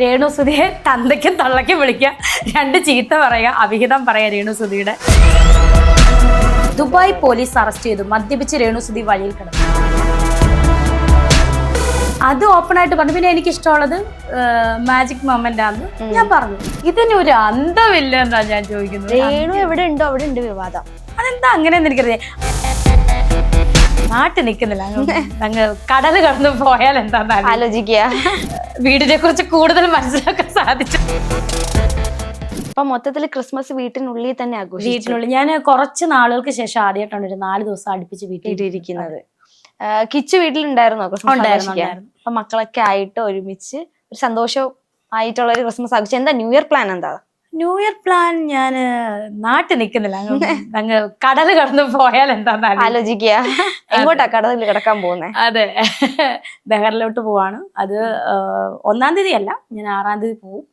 രേണുസുതിയെ തന്തയ്ക്കും തള്ളയ്ക്കും വിളിക്കുക, രണ്ട് ചീത്ത പറയുക, അവിഹിതം പറയുക. രേണുസുതിയുടെ ദുബായ് പോലീസ് അറസ്റ്റ് ചെയ്തു. മദ്യപിച്ച് രേണുസുതി വഴിയിൽ കിടന്നു. അത് ഓപ്പൺ ആയിട്ട് പറഞ്ഞു. പിന്നെ എനിക്ക് ഇഷ്ടമുള്ളത് മാജിക് മൊമെന്റ് ആണെന്ന് ഞാൻ പറഞ്ഞു. ഇതിനൊരു അന്തമില്ല എന്നാ ഞാൻ ചോദിക്കുന്നത്. രേണു എവിടെ ഉണ്ടോ അവിടെ ഉണ്ട് വിവാദം. അതെന്താ അങ്ങനെയെന്ന് എനിക്കറിയാം. നാട്ടിൽ നിൽക്കുന്നില്ല, അങ്ങ് കടല് കടന്നു പോയാൽ എന്താന്ന് ആലോചിക്കുക. വീടിനെ കുറിച്ച് കൂടുതൽ മനസ്സിലാക്കാൻ സാധിച്ചു. അപ്പൊ മൊത്തത്തില് ക്രിസ്മസ് വീട്ടിനുള്ളിൽ തന്നെ ആഘോഷിച്ചു. വീട്ടിനുള്ളിൽ ഞാൻ കുറച്ച് നാളുകൾക്ക് ശേഷം ആദ്യമായിട്ടാണ് ഒരു 4 ദിവസം അടുപ്പിച്ച് വീട്ടിലിരിക്കുന്നത്. കിച്ചു വീട്ടിലുണ്ടായിരുന്നോ ക്രിസ്മസ്? അപ്പൊ മക്കളൊക്കെ ആയിട്ട് ഒരുമിച്ച് ഒരു സന്തോഷമായിട്ടുള്ള ഒരു ക്രിസ്മസ് ആഘോഷിച്ചു. എന്താ ന്യൂ ഇയർ പ്ലാൻ? എന്താ ന്യൂ ഇയർ പ്ലാൻ? ഞാൻ നാട്ടിൽ നിൽക്കുന്നില്ല, അങ്ങ് കടല് കടന്നു പോയാൽ എന്താന്ന് ആലോചിക്കുക. എങ്ങോട്ടാ കടലിൽ കിടക്കാൻ പോകുന്നത്? അതെ, ബഹറിലോട്ട് പോവാണ്. അത് 1-ാം തീയതി അല്ല, ഞാൻ 6-ാം തീയതി പോവും.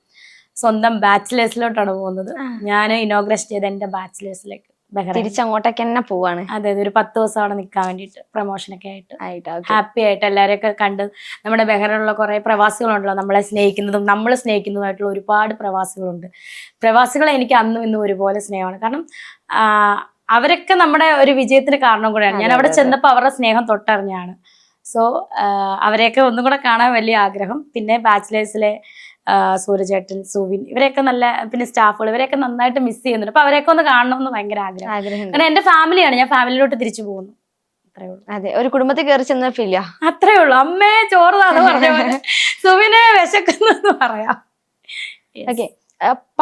സ്വന്തം ബാച്ചിലേഴ്സിലോട്ടാണ് പോകുന്നത്. ഞാൻ ഇനോഗ്രേഷൻ ചെയ്ത എന്റെ ബാച്ചിലേഴ്സിലേക്ക് തിരിച്ചങ്ങോട്ടേക്ക് തന്നെ പോവാണ്. അതെ, ഒരു 10 ദിവസം അവിടെ നിൽക്കാൻ വേണ്ടിയിട്ട്, പ്രമോഷനൊക്കെ ആയിട്ട് ഹാപ്പി ആയിട്ട് എല്ലാവരെയൊക്കെ കണ്ട്. നമ്മുടെ ബഹറിലുള്ള കുറെ പ്രവാസികളുണ്ടല്ലോ, നമ്മളെ സ്നേഹിക്കുന്നതും നമ്മൾ സ്നേഹിക്കുന്നതുമായിട്ടുള്ള ഒരുപാട് പ്രവാസികളുണ്ട്. പ്രവാസികളെ എനിക്ക് അന്നും ഇന്നും ഒരുപോലെ സ്നേഹമാണ്. കാരണം അവരൊക്കെ നമ്മുടെ ഒരു വിജയത്തിന് കാരണം കൂടെയാണ്. ഞാൻ അവിടെ ചെന്നപ്പോൾ അവരുടെ സ്നേഹം തൊട്ടറിഞ്ഞാണ്. സോ അവരെയൊക്കെ ഒന്നും കൂടെ കാണാൻ വലിയ ആഗ്രഹം. പിന്നെ ബാച്ചിലേഴ്സിലെ സൂര്യചേട്ടൻ, സുവിൻ, ഇവരെയൊക്കെ നല്ല, പിന്നെ സ്റ്റാഫുകൾ, ഇവരെയൊക്കെ നന്നായിട്ട് മിസ് ചെയ്യുന്നുണ്ട്. അപ്പൊ അവരെയൊക്കെ ഒന്ന് കാണണമെന്ന് ഭയങ്കര ആഗ്രഹം. കാരണം എന്റെ ഫാമിലിയാണ്, ഞാൻ ഫാമിലിയിലോട്ട് തിരിച്ചു പോകുന്നു. അത്രേ ഉള്ളൂ. അതെ, ഒരു കുടുംബത്തിൽ കയറി ചെന്ന ഫീൽ. അത്രേ ഉള്ളൂ. അമ്മേ ചോറ് താന്ന് പറഞ്ഞ പോലെ സുവിനെ വിശക്കുന്നു പറയാം. ഓക്കെ,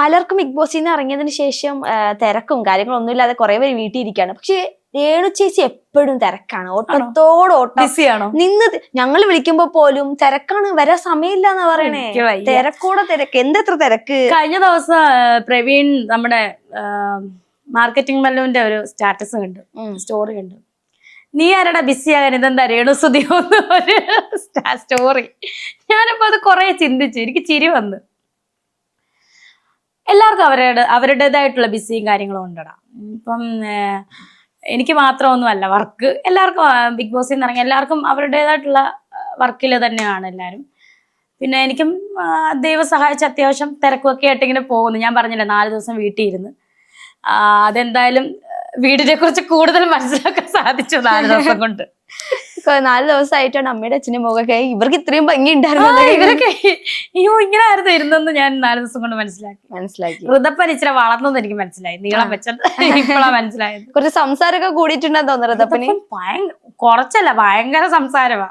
പലർക്കും ബിഗ് ബോസിൽ നിന്ന് ഇറങ്ങിയതിന് ശേഷം തിരക്കും കാര്യങ്ങളും ഒന്നുമില്ലാതെ കുറെ പേര് വീട്ടിൽ ഇരിക്കുകയാണ്. പക്ഷെ രേണു ചേച്ചി എപ്പോഴും തിരക്കാണ്, ഓട്ടത്തോടോട്ടം. നിന്ന് ഞങ്ങൾ വിളിക്കുമ്പോ പോലും തിരക്കാണ്, വരാൻ സമയമില്ല എന്നാ പറയണേ. തിരക്കൂടെ തിരക്ക്. എന്തെത്ര തിരക്ക്. കഴിഞ്ഞ ദിവസം പ്രവീൺ നമ്മുടെ മാർക്കറ്റിംഗ് മല്ലുവിന്റെ ഒരു സ്റ്റാറ്റസ് കണ്ടു, സ്റ്റോറി കണ്ടു. നീ ആരടാ ബിസി ആകാൻ, ഇതെന്താ രേണുസുതിയോന്ന് ഒരു സ്റ്റോറി. ഞാനിപ്പോ അത് കുറെ ചിന്തിച്ചു, എനിക്ക് ചിരി വന്നു. എല്ലാവർക്കും അവരുടേതായിട്ടുള്ള ബിസിയും കാര്യങ്ങളും ഉണ്ടടാ. ഇപ്പം എനിക്ക് മാത്രമൊന്നുമല്ല വർക്ക്. എല്ലാവർക്കും ബിഗ് ബോസിൽ നിന്ന് ഇറങ്ങി എല്ലാവർക്കും അവരുടേതായിട്ടുള്ള വർക്കിൽ തന്നെയാണ് എല്ലാവരും. പിന്നെ എനിക്കും ദൈവം സഹായിച്ച് അത്യാവശ്യം തിരക്കൊക്കെ ആയിട്ട് ഇങ്ങനെ പോകുന്നു. ഞാൻ പറഞ്ഞില്ല, 4 ദിവസം വീട്ടിൽ ഇരുന്ന്. അതെന്തായാലും വീടിനെ കുറിച്ച് കൂടുതൽ മനസ്സിലാക്കാൻ സാധിച്ചു 4 ദിവസം കൊണ്ട്. 4 ദിവസമായിട്ടാണ് അമ്മയുടെ അച്ഛനും മുഖമൊക്കെ ഇവർക്ക് ഇത്രയും ഭംഗി ഉണ്ടായിരുന്നു. ഇവരൊക്കെ അയ്യോ ഇങ്ങനെ ആയിരുന്നു ഇരുന്നെന്ന് ഞാൻ 4 ദിവസം കൊണ്ട് മനസ്സിലാക്കി. ഋതപ്പൻ ഇച്ചിരി വളർന്നെന്ന് എനിക്ക് മനസ്സിലായി. നീളം വെച്ചത് ഇപ്പോഴാ മനസ്സിലായത്. കുറച്ച് സംസാരമൊക്കെ കൂടിയിട്ടുണ്ടെന്ന് തോന്നുന്നു ഋതപ്പന്. കുറച്ചല്ല, ഭയങ്കര സംസാരമാ.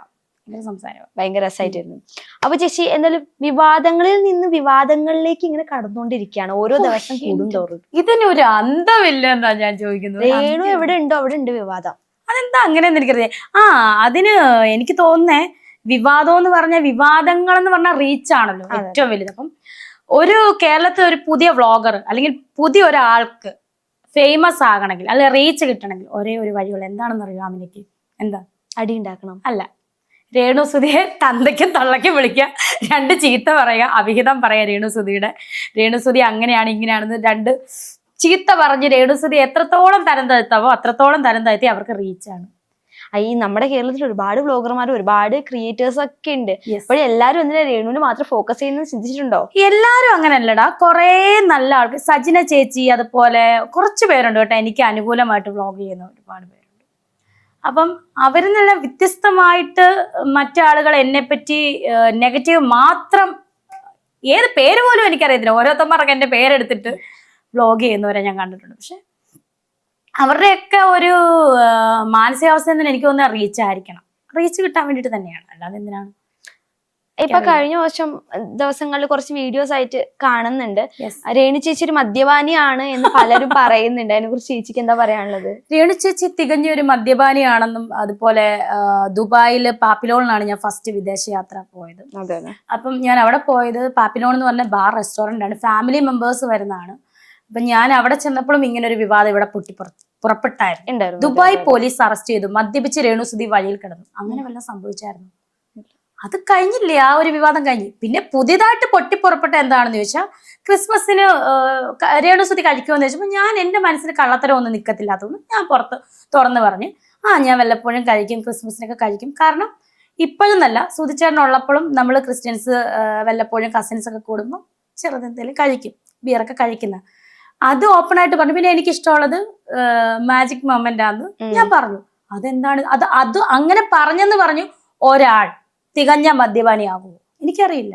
ഭയങ്കര രസമായിട്ടായിരുന്നു. അപ്പൊ ചേച്ചി എന്തായാലും വിവാദങ്ങളിൽ നിന്ന് വിവാദങ്ങളിലേക്ക് ഇങ്ങനെ കടന്നുകൊണ്ടിരിക്കുകയാണ് ഓരോ ദിവസം കൂടുന്തോറും. ഇതിനൊരു അന്തമില്ല എന്നാ ഞാൻ ചോദിക്കുന്നത്. രേണു എവിടെ ഉണ്ടോ അവിടെ ഉണ്ട് വിവാദം. അതെന്താ അങ്ങനെയെന്ന് എനിക്കറിയാം. അതിന് എനിക്ക് തോന്നുന്നേ, വിവാദം എന്ന് പറഞ്ഞാൽ, വിവാദങ്ങൾ എന്ന് പറഞ്ഞാൽ റീച്ച് ആണല്ലോ ഏറ്റവും വലുത്. അപ്പം ഒരു കേരളത്തിൽ ഒരു പുതിയ വ്ളോഗർ അല്ലെങ്കിൽ പുതിയ ഒരാൾക്ക് ഫേമസ് ആകണമെങ്കിൽ, അല്ലെങ്കിൽ റീച്ച് കിട്ടണമെങ്കിൽ ഒരേ ഒരു വഴിയുള്ള എന്താണെന്ന് അറിയാം അമിനയ്ക്ക്? എന്താ? അടി ഉണ്ടാക്കണം. അല്ല, രേണുസുതിയെ തന്തയ്ക്കും തള്ളയ്ക്കും വിളിക്കുക, രണ്ട് ചീത്ത പറയുക, അവിഹിതം പറയുക. രേണുസുതി അങ്ങനെയാണ് ഇങ്ങനെയാണെന്ന് രണ്ട് ചീത്ത പറഞ്ഞ് രേണുസുതി എത്രത്തോളം തരം താഴ്ത്താവോ അത്രത്തോളം തരം താഴ്ത്തി അവർക്ക് റീച്ചാണ്. ഈ നമ്മുടെ കേരളത്തിൽ ഒരുപാട് വ്ളോഗർമാർ, ഒരുപാട് ക്രിയേറ്റേഴ്സ് ഒക്കെ ഉണ്ട്. അപ്പോഴും എല്ലാരും എന്തിനാ രേണുവിന് മാത്രം ഫോക്കസ് ചെയ്യുന്നത് ചിന്തിച്ചിട്ടുണ്ടോ? എല്ലാരും അങ്ങനെയല്ലടാ, കുറെ നല്ല ആൾക്ക്. സജിന ചേച്ചി, അതുപോലെ കുറച്ച് പേരുണ്ട് കേട്ടോ എനിക്ക് അനുകൂലമായിട്ട് വ്ളോഗ് ചെയ്യുന്ന ഒരുപാട് പേരുണ്ട്. അപ്പം അവരിൽ നിന്നുള്ള വ്യത്യസ്തമായിട്ട് മറ്റാളുകൾ എന്നെപ്പറ്റി നെഗറ്റീവ് മാത്രം, ഏത് പേര് പോലും എനിക്കറിയത്തില്ല, ഓരോരുത്തന്മാർക്ക് എൻ്റെ പേരെടുത്തിട്ട് വ്ളോഗ് ചെയ്യുന്നവരെ ഞാൻ കണ്ടിട്ടുണ്ട്. പക്ഷെ അവരുടെയൊക്കെ ഒരു മാനസികാവസ്ഥ തന്നെ എനിക്ക് തോന്നുന്നത് റീച്ച് ആയിരിക്കണം. റീച്ച് കിട്ടാൻ വേണ്ടിയിട്ട് തന്നെയാണ്, അല്ലാതെ എന്തിനാണ്. ഇപ്പൊ കഴിഞ്ഞ ദിവസങ്ങളിൽ കുറച്ച് വീഡിയോസ് ആയിട്ട് കാണുന്നുണ്ട്, രേണു ചേച്ചി ഒരു മദ്യപാനിയാണ് എന്ന് പലരും പറയുന്നുണ്ട്. അതിനെ കുറിച്ച് ചേച്ചിക്ക് എന്താ പറയാനുള്ളത്? രേണു ചേച്ചി തികഞ്ഞ ഒരു മദ്യപാനിയാണെന്നും, അതുപോലെ ദുബായില് പാപ്പിലോണിലാണ് ഞാൻ ഫസ്റ്റ് വിദേശയാത്ര പോയത്. അപ്പം ഞാൻ അവിടെ പോയത് പാപ്പിലോൺ എന്ന് പറഞ്ഞ ബാർ റെസ്റ്റോറന്റ് ആണ്, ഫാമിലി മെമ്പേഴ്സ് വരുന്നതാണ്. അപ്പൊ ഞാൻ അവിടെ ചെന്നപ്പോഴും ഇങ്ങനെ ഒരു വിവാദം ഇവിടെ പുറപ്പെട്ടായിരുന്നു. ദുബായ് പോലീസ് അറസ്റ്റ് ചെയ്തു. മദ്യപിച്ച് രേണുസുതി വഴിയിൽ കിടന്നു. അങ്ങനെ വല്ലതും സംഭവിച്ചായിരുന്നു? അത് കഴിഞ്ഞില്ലേ, ആ ഒരു വിവാദം കഴിഞ്ഞ്. പിന്നെ പുതിയതായിട്ട് പൊട്ടിപ്പുറപ്പെട്ട എന്താണെന്ന് ചോദിച്ചാൽ, ക്രിസ്മസിന് രേണുസുതി കഴിക്കുമെന്ന് ചോദിച്ചപ്പോൾ ഞാൻ എൻ്റെ മനസ്സിൽ കള്ളത്തരം ഒന്നും നിൽക്കത്തില്ലാത്തതുകൊണ്ട് ഞാൻ പുറത്ത് തുറന്ന് പറഞ്ഞ് ഞാൻ വല്ലപ്പോഴും കഴിക്കും, ക്രിസ്മസിനൊക്കെ കഴിക്കും. കാരണം ഇപ്പോഴെന്നല്ല സുധിച്ചേട്ടനുള്ളപ്പോഴും നമ്മൾ ക്രിസ്ത്യൻസ് വല്ലപ്പോഴും കസിൻസ് ഒക്കെ കൂടുമ്പോൾ ചെറുതെന്തെങ്കിലും കഴിക്കും, ബിയറൊക്കെ കഴിക്കുന്ന. അത് ഓപ്പൺ ആയിട്ട് പറഞ്ഞു. പിന്നെ എനിക്ക് ഇഷ്ടമുള്ളത് മാജിക് മൊമെന്റ് ആന്ന് ഞാൻ പറഞ്ഞു. അതെന്താണ് അത് അങ്ങനെ പറഞ്ഞെന്ന് പറഞ്ഞു. ഒരാൾ തികഞ്ഞ മദ്യപാനിയാകുമോ എനിക്കറിയില്ല.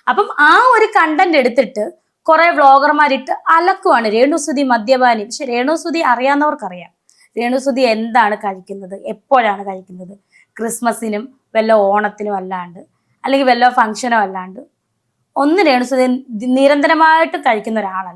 അപ്പം ആ ഒരു കണ്ടന്റ് എടുത്തിട്ട് കുറെ വ്ളോഗർമാരിട്ട് അലക്കുവാണ് രേണുസുതി മദ്യപാനി. പക്ഷെ രേണുസുതി അറിയാവുന്നവർക്കറിയാം രേണുസുതി എന്താണ് കഴിക്കുന്നത്, എപ്പോഴാണ് കഴിക്കുന്നത്. ക്രിസ്മസിനും വല്ല ഓണത്തിനും അല്ലാണ്ട്, അല്ലെങ്കിൽ വല്ല ഫംഗ്ഷനോ അല്ലാണ്ട് ഒന്ന് രേണുസുതി നിരന്തരമായിട്ട് കഴിക്കുന്ന ഒരാളല്ല.